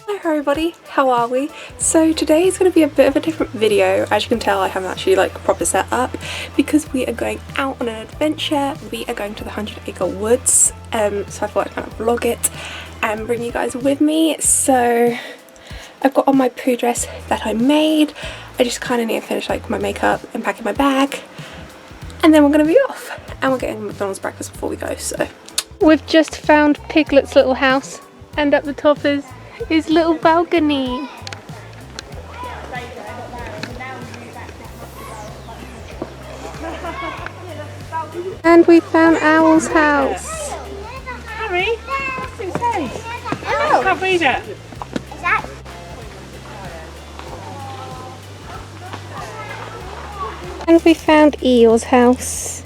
Hi everybody, how are we? So today is going to be a bit of a different video. As you can tell, I haven't actually proper set up because we are going out on an adventure. We are going to the 100 Acre Woods, so I thought I'd kind of vlog it and bring you guys with me. So I've got on my Pooh dress that I made. I just kind of need to finish my makeup and packing my bag, and then we're going to be off. And we're getting McDonald's breakfast before we go. So we've just found Piglet's little house, and at the top is his little balcony. And we found Owl's house. Harry, what's it say? I can't read it. And we found Eel's house.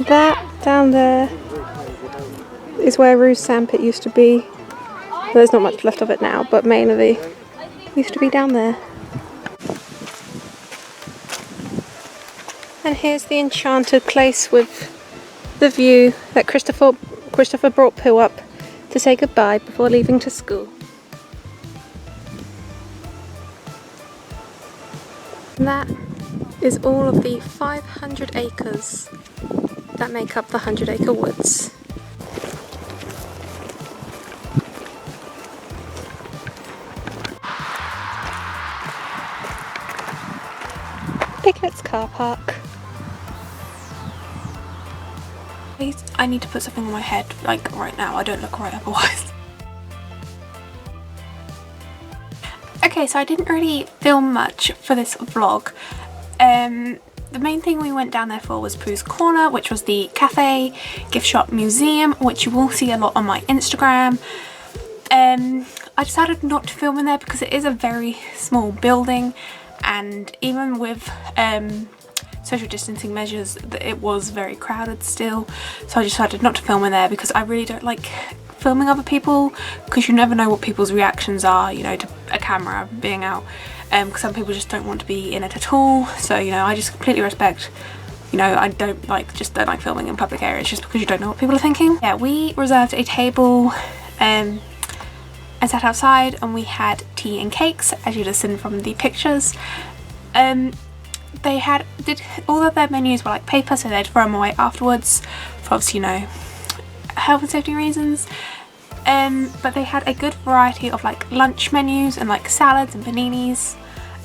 That down there is where Rue's sandpit used to be. There's not much left of it now, but mainly used to be down there. And here's the enchanted place with the view that Christopher brought Pooh up to say goodbye before leaving to school. And that is all of the 500 acres that make up the 100 Acre Woods. Piglet's car park. I need to put something on my head right now. I don't look right otherwise. Okay, so I didn't really film much for this vlog. The main thing we went down there for was Pooh Corner, which was the cafe, gift shop, museum, which you will see a lot on my Instagram. I decided not to film in there because it is a very small building, and even with social distancing measures, it was very crowded still. So I decided not to film in there because I really don't like filming other people, because you never know what people's reactions are, you know, to a camera being out. Because some people just don't want to be in it at all. So, you know, I just completely respect, you know, I don't like filming in public areas just because you don't know what people are thinking. Yeah, we reserved a table and sat outside, and we had tea and cakes, as you'd have seen from the pictures. They did all of their menus were paper, so they'd throw them away afterwards for obviously, you know, health and safety reasons. But they had a good variety of lunch menus and salads and paninis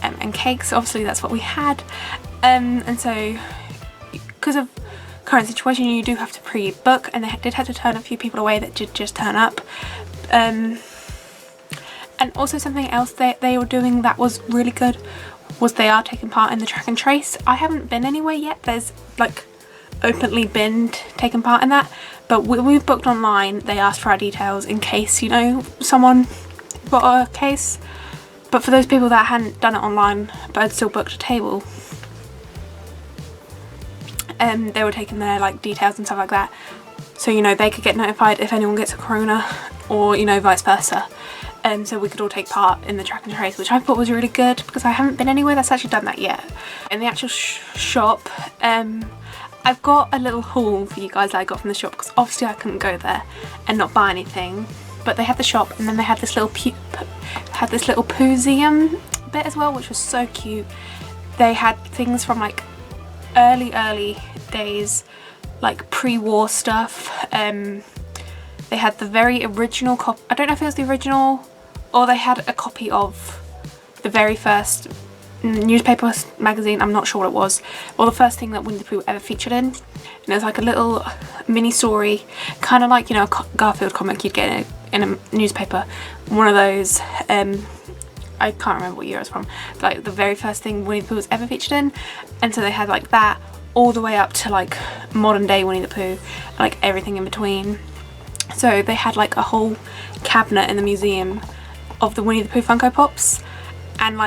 and cakes. Obviously that's what we had, and so because of current situation you do have to pre-book, and they did have to turn a few people away that did just turn up. And also something else they were doing that was really good was they are taking part in the track and trace. I haven't been anywhere yet. There's openly been taking part in that, but we've booked online. They asked for our details in case, you know, someone got a case. But for those people that hadn't done it online but had still booked a table, they were taking their details and stuff like that, so you know they could get notified if anyone gets a corona, or you know, vice versa. So we could all take part in the track and trace, which I thought was really good because I haven't been anywhere that's actually done that yet. In the actual shop, I've got a little haul for you guys that I got from the shop, because obviously I couldn't go there and not buy anything. But they had the shop, and then they had this little Poohseum bit as well, which was so cute. They had things from early days, pre-war stuff. They had the very original copy. I don't know if it was the original, or they had a copy of the very first newspaper magazine. I'm not sure what it was, or the first thing that Winnie the Pooh ever featured in. And it was a little mini story, kind of you know, a Garfield comic you'd get in a newspaper. One of those. I can't remember what year it was from. The very first thing Winnie the Pooh was ever featured in, and so they had that all the way up to modern day Winnie the Pooh, everything in between. So they had a whole cabinet in the museum of the Winnie the Pooh Funko Pops, and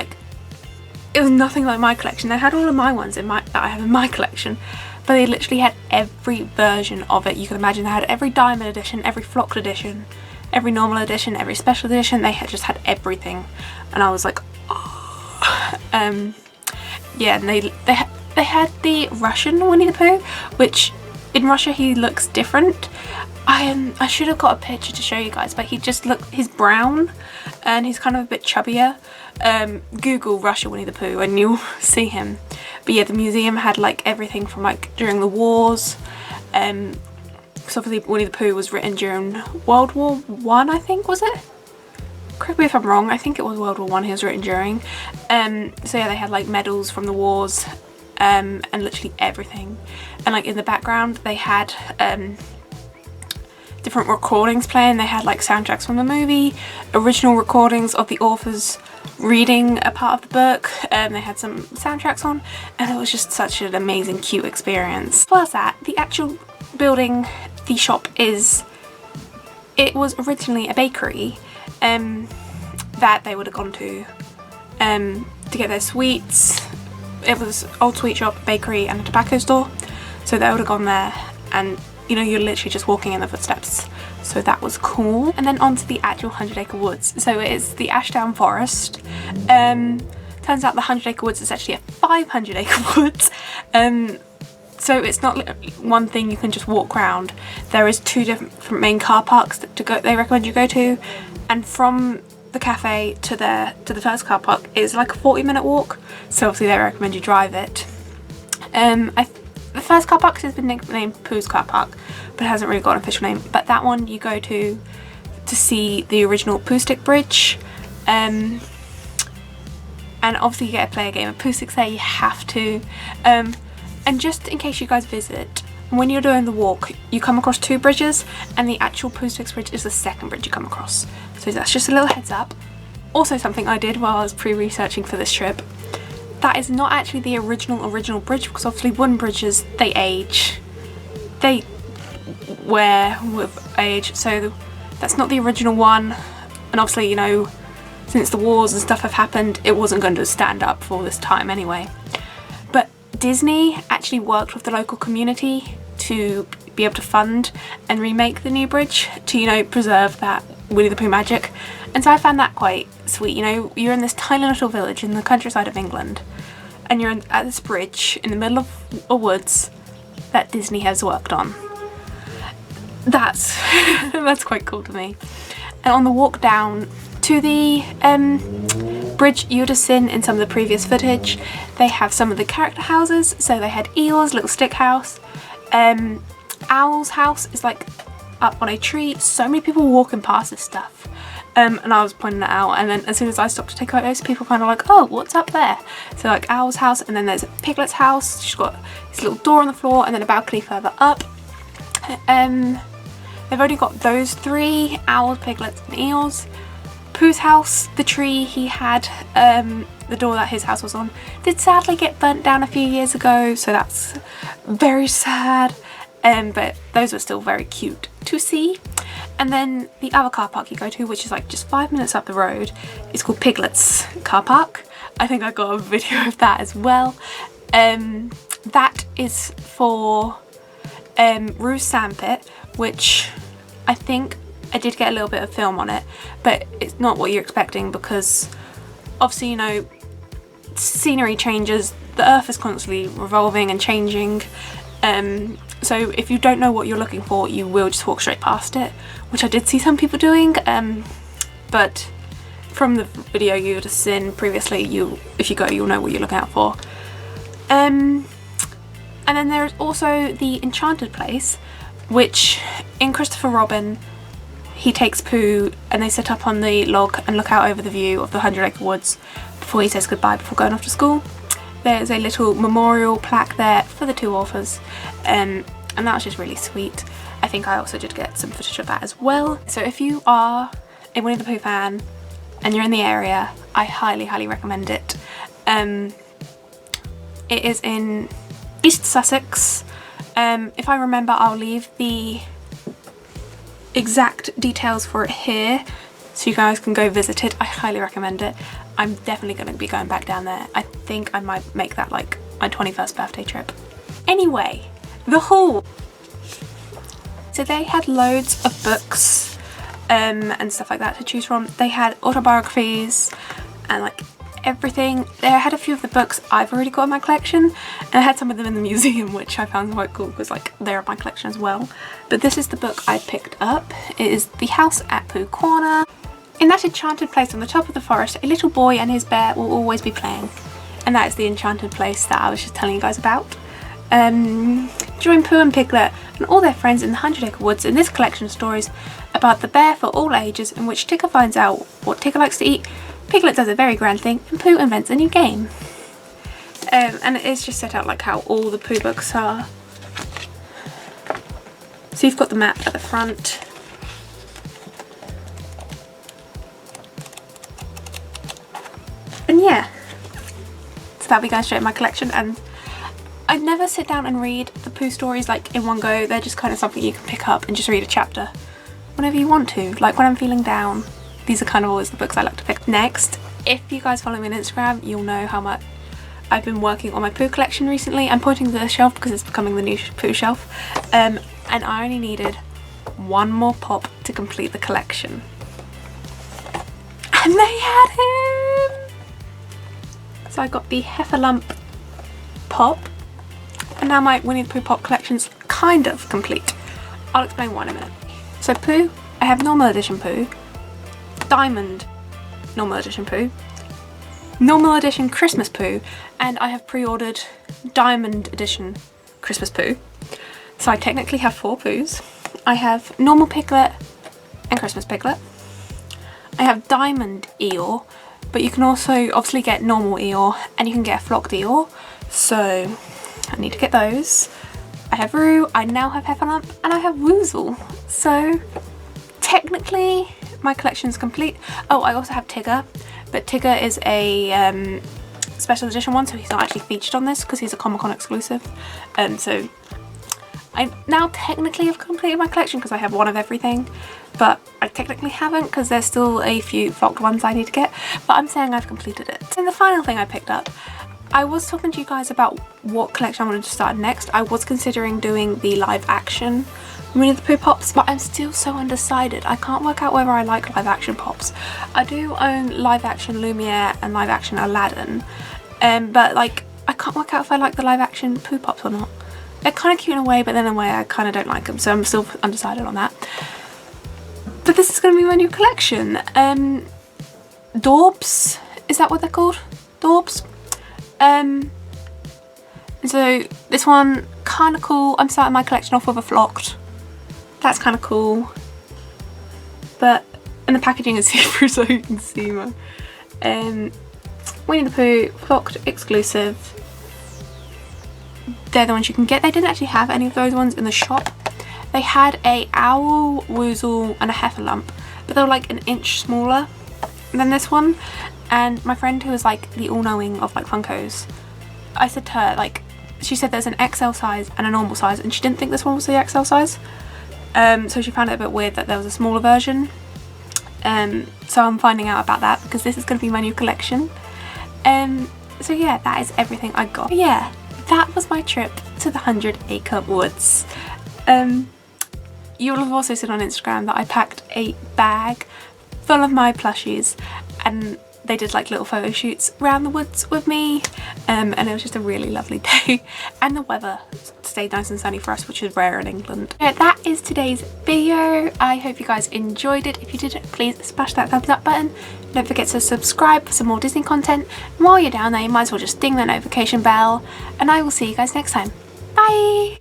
it was nothing like my collection. They had all of my ones that I have in my collection, but they literally had every version of it you could imagine. They had every diamond edition, every flocked edition, every normal edition, every special edition. They just had everything, and I was like, oh. Yeah, and they They had the Russian Winnie the Pooh, which in Russia he looks different. I should have got a picture to show you guys, but he's brown and he's kind of a bit chubbier. Google Russia Winnie the Pooh and you'll see him. But yeah, the museum had like everything from like during the wars. So obviously Winnie the Pooh was written during World War One, I think, was it? Correct me if I'm wrong, I think it was World War One he was written during. So yeah, they had like medals from the wars and literally everything. And like in the background they had different recordings playing. They had like soundtracks from the movie, original recordings of the authors reading a part of the book, they had some soundtracks on, and it was just such an amazing, cute experience. Plus that, the actual building, the shop it was originally a bakery that they would have gone to get their sweets. It was old sweet shop, bakery and a tobacco store, so they would have gone there, and you know, you're literally just walking in the footsteps, so that was cool. And then on to the actual 100 Acre Woods. So it's the Ashdown Forest. Turns out the 100 Acre Woods is actually a 500 acre woods. So it's not one thing you can just walk around. There is 2 different main car parks that they recommend you go to, and from the cafe to the first car park is like a 40-minute walk. So obviously they recommend you drive it. The first car park has been nicknamed Pooh's car park, but it hasn't really got an official name. But that one you go to see the original Pooh Stick Bridge, and obviously you get to play a game of Pooh Sticks there. You have to. And just in case you guys visit, when you're doing the walk, you come across 2 bridges, and the actual Pooh Sticks Bridge is the second bridge you come across. So that's just a little heads up. Also, something I did while I was pre-researching for this trip. That is not actually the original bridge, because obviously wooden bridges, they age. They wear with age, so that's not the original one. And obviously, you know, since the wars and stuff have happened, it wasn't going to stand up for this time anyway. But Disney actually worked with the local community to be able to fund and remake the new bridge to, you know, preserve that Winnie the Pooh magic. And so I found that quite sweet. You know, you're in this tiny little village in the countryside of England, and you're at this bridge in the middle of a woods that Disney has worked on. That's that's quite cool to me. And on the walk down to the bridge you would have seen in some of the previous footage, they have some of the character houses. So they had Eeyore's little stick house. Owl's house is like up on a tree. So many people walking past this stuff. And I was pointing it out, and then as soon as I stopped to take photos, people kind of like, oh, what's up there? So like Owl's house, and then there's Piglet's house. She's got this little door on the floor and then a balcony further up. They've only got those 3, Owls, Piglets and Eeyores. Pooh's house, the tree he had, the door that his house was on, did sadly get burnt down a few years ago, so that's very sad. But those were still very cute to see. And then the other car park you go to, which is like just 5 minutes up the road, is called Piglet's car park. I think I got a video of that as well. That is for Rue's Sandpit, which I think I did get a little bit of film on it, but it's not what you're expecting, because obviously, you know, scenery changes, the earth is constantly revolving and changing. So if you don't know what you're looking for, you will just walk straight past it, which I did see some people doing, but from the video you would have seen previously, if you go, you'll know what you're looking out for. And then there's also the Enchanted Place, which in Christopher Robin, he takes Pooh and they sit up on the log and look out over the view of the 100 Acre Woods before he says goodbye before going off to school. There's a little memorial plaque there for the 2 authors, and that was just really sweet. I think I also did get some footage of that as well. So if you are a Winnie the Pooh fan and you're in the area, I highly, highly recommend it. It is in East Sussex. If I remember, I'll leave the exact details for it here so you guys can go visit it. I highly recommend it. I'm definitely going to be going back down there. I think I might make that like my 21st birthday trip. Anyway, the haul. So they had loads of books and stuff like that to choose from. They had autobiographies and like everything. They had a few of the books I've already got in my collection, and I had some of them in the museum, which I found quite cool because like they're in my collection as well. But this is the book I picked up. It is The House at Pooh Corner. In that enchanted place on the top of the forest, a little boy and his bear will always be playing. And that is the enchanted place that I was just telling you guys about. Join Pooh and Piglet and all their friends in the 100 Acre Woods in this collection of stories about the bear for all ages, in which Tigger finds out what Tigger likes to eat, Piglet does a very grand thing, and Pooh invents a new game. And it is just set out like how all the Pooh books are. So you've got the map at the front. And yeah, so that'll be going straight in my collection. And I never sit down and read the Pooh stories like in one go. They're just kind of something you can pick up and just read a chapter whenever you want to. Like when I'm feeling down, these are kind of always the books I like to pick. Next, if you guys follow me on Instagram, you'll know how much I've been working on my Pooh collection recently. I'm pointing to the shelf because it's becoming the new Pooh shelf. And I only needed one more pop to complete the collection. And they had him! So I got the Heffalump pop, and now my Winnie the Pooh pop collection's kind of complete. I'll explain why in a minute. So Pooh, I have normal edition Pooh, diamond normal edition Pooh, normal edition Christmas Pooh, and I have pre-ordered diamond edition Christmas Pooh. So I technically have 4 Poohs. I have normal Piglet and Christmas Piglet. I have diamond Eeyore, but you can also obviously get normal Eeyore and you can get a flocked Eeyore. So I need to get those. I have Roo, I now have Heffalump, and I have Woozle. So technically my collection's complete. Oh, I also have Tigger, but Tigger is a special edition one, so he's not actually featured on this because he's a Comic-Con exclusive. So I now technically have completed my collection because I have one of everything, but I technically haven't because there's still a few flocked ones I need to get, but I'm saying I've completed it. And the final thing I picked up, I was talking to you guys about what collection I wanted to start next. I was considering doing the live action Winnie the Pooh pops, but I'm still so undecided. I can't work out whether I like live action pops. I do own live action Lumiere and live action Aladdin, but like I can't work out if I like the live action Pooh pops or not. They're kind of cute in a way, but then in a way I kind of don't like them, so I'm still undecided on that. But this is going to be my new collection. Daubs, is that what they're called? Daubs? So this one, kind of cool. I'm starting my collection off with a flocked. That's kind of cool. And the packaging is see-through so you can see more. Winnie the Pooh, flocked exclusive. They're the ones you can get. They didn't actually have any of those ones in the shop. They had a Owl, Woozle and a Heffalump, but they were like an inch smaller than this one. And my friend, who was like the all-knowing of like Funkos, I said to her, like, she said there's an XL size and a normal size, and she didn't think this one was the XL size. So she found it a bit weird that there was a smaller version. So I'm finding out about that because this is going to be my new collection. So yeah, that is everything I got. But yeah, that was my trip to the 100 Acre Woods. You'll have also seen on Instagram that I packed a bag full of my plushies, and they did like little photo shoots around the woods with me, and it was just a really lovely day, and the weather stayed nice and sunny for us, which is rare in England. Yeah, that is today's video. I hope you guys enjoyed it. If you did, please smash that thumbs up button. Don't forget to subscribe for some more Disney content, and while you're down there you might as well just ding the notification bell, and I will see you guys next time. Bye!